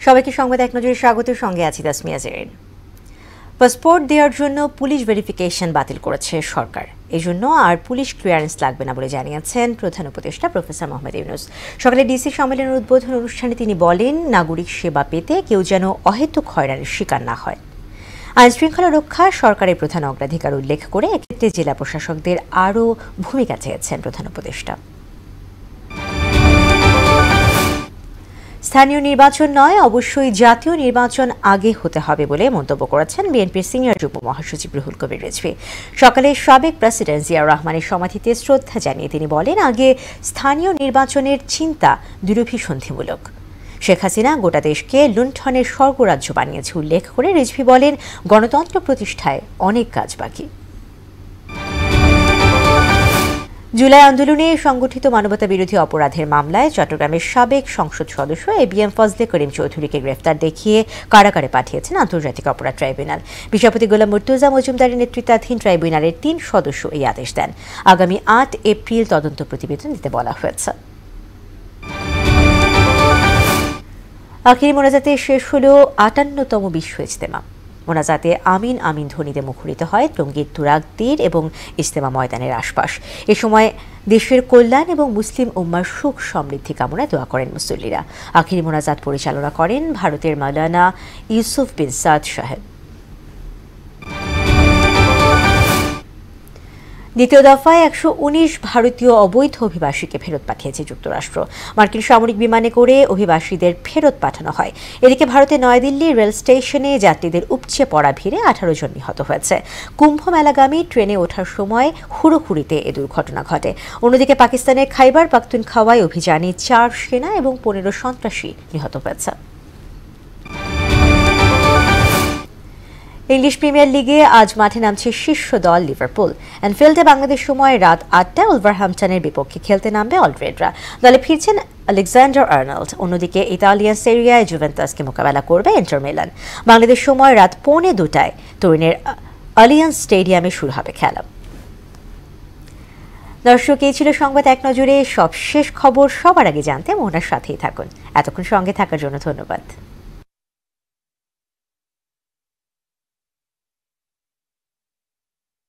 সবাইকে সংবাদ এক নজরে স্বাগত। সঙ্গে আছি তাসমিয়া জেরিন। পাসপোর্ট দেওয়ার জন্য পুলিশ ভেরিফিকেশন বাতিল করেছে সরকার। এজন্য আর পুলিশ ক্লিয়ারেন্স লাগবে না বলে জানিয়েছেন প্রধান উপদেষ্টা প্রফেসর মোহাম্মদ ইউনূস। সকালে ডিসি সম্মেলনের উদ্বোধন অনুষ্ঠানে তিনি বলেন, নাগরিক সেবা পেতে কেউ যেন অহেতুক হয়রানির শিকার না হয়। আইন শৃঙ্খলা রক্ষা সরকারের প্রধান অগ্রাধিকার উল্লেখ করে এক্ষেত্রে জেলা প্রশাসকদের আরও ভূমিকা চেয়েছেন প্রধান উপদেষ্টা। স্থানীয় নির্বাচন নয়, অবশ্যই জাতীয় নির্বাচন আগে হতে হবে বলে মন্তব্য করেছেন বিএনপির সিনিয়র যুগ্ম মহাসচিব রুহুল কবির রিজভী। সকালে সাবেক প্রেসিডেন্ট জিয়াউর রহমানের সমাধিতে শ্রদ্ধা জানিয়ে তিনি বলেন, আগে স্থানীয় নির্বাচনের চিন্তা দুরভিসন্ধিমূলক। শেখ হাসিনা গোটা দেশকে লুণ্ঠনের স্বর্গরাজ্য বানিয়েছে উল্লেখ করে রিজভী বলেন, গণতন্ত্র প্রতিষ্ঠায় অনেক কাজ বাকি। জুলাই আন্দোলনে সংগঠিত মানবতা বিরোধী অপরাধের মামলায় চট্টগ্রামের সাবেক সংসদ সদস্য এবিএম ফজলে করিম চৌধুরীকে গ্রেফতার দেখিয়ে কারাগারে পাঠিয়েছেন আন্তর্জাতিক অপরাধ ট্রাইব্যুনাল। বিচারপতি গোলাম মুর্তুজা মজুমদারের নেতৃত্বাধীন ট্রাইব্যুনালের ৩ সদস্য এই আদেশ দেন। আগামী ৮ এপ্রিল তদন্ত প্রতিবেদন দিতে বলা হয়েছে। আখিরি মোনাজাতে শেষ হল ৫৮তম বিশ্ব ইজতেমা। মোনাজাতে আমিন আমিন ধ্বনিতে মুখরিত হয় টঙ্গীর তুরাগ তীর এবং ইজতেমা ময়দানের আশপাশ। এ সময় দেশের কল্যাণ এবং মুসলিম উম্মার সুখ সমৃদ্ধি কামনায় দোয়া করেন মুসল্লিরা। আখিরি মোনাজাত পরিচালনা করেন ভারতের মাওলানা ইউসুফ বিন সাদ সাহেব। দ্বিতীয় দফায় ১১৯ ভারতীয় অবৈধ অভিবাসীকে ফেরত পাঠিয়েছে যুক্তরাষ্ট্র। মার্কিন সামরিক বিমানে করে অভিবাসীদের ফেরত পাঠানো হয়। এদিকে ভারতের নয়াদিল্লি রেল স্টেশনে যাত্রীদের উপচে পড়া ভিড়ে ১৮ জন নিহত হয়েছে। কুম্ভ মেলাগামী ট্রেনে ওঠার সময় হুড়োহুড়িতে এ দুর্ঘটনা ঘটে। অন্যদিকে পাকিস্তানের খাইবার পাখতুনখাওয়ায় অভিযানে ৪ সেনা এবং ১৫ সন্ত্রাসী নিহত হয়েছে। ইংলিশ প্রিমিয়ার লিগে আজ মাঠে নামছে শীর্ষ দল লিভারপুল। অ্যানফিল্ডে বাংলাদেশ সময় রাত ৮টায় ওলভারহ্যাম্পটনের বিপক্ষে খেলতে নামবে অলরেডরা। দলে ফিরছেন আলেকজান্ডার আর্নল্ড। অন্যদিকে ইতালিয়ান সেরিয়ায় জুভেন্টাসকে মোকাবেলা করবে ইন্টার মিলান। বাংলাদেশ সময় রাত ১:৩০ তরুণের আলিয়ান্স স্টেডিয়ামে শুরু হবে খেলা। দর্শক, এই ছিল সংবাদ এক নজরে। সব শেষ খবর সবার আগে জানতে মোহনার সাথেই থাকুন। এতক্ষণ সঙ্গে থাকার জন্য ধন্যবাদ।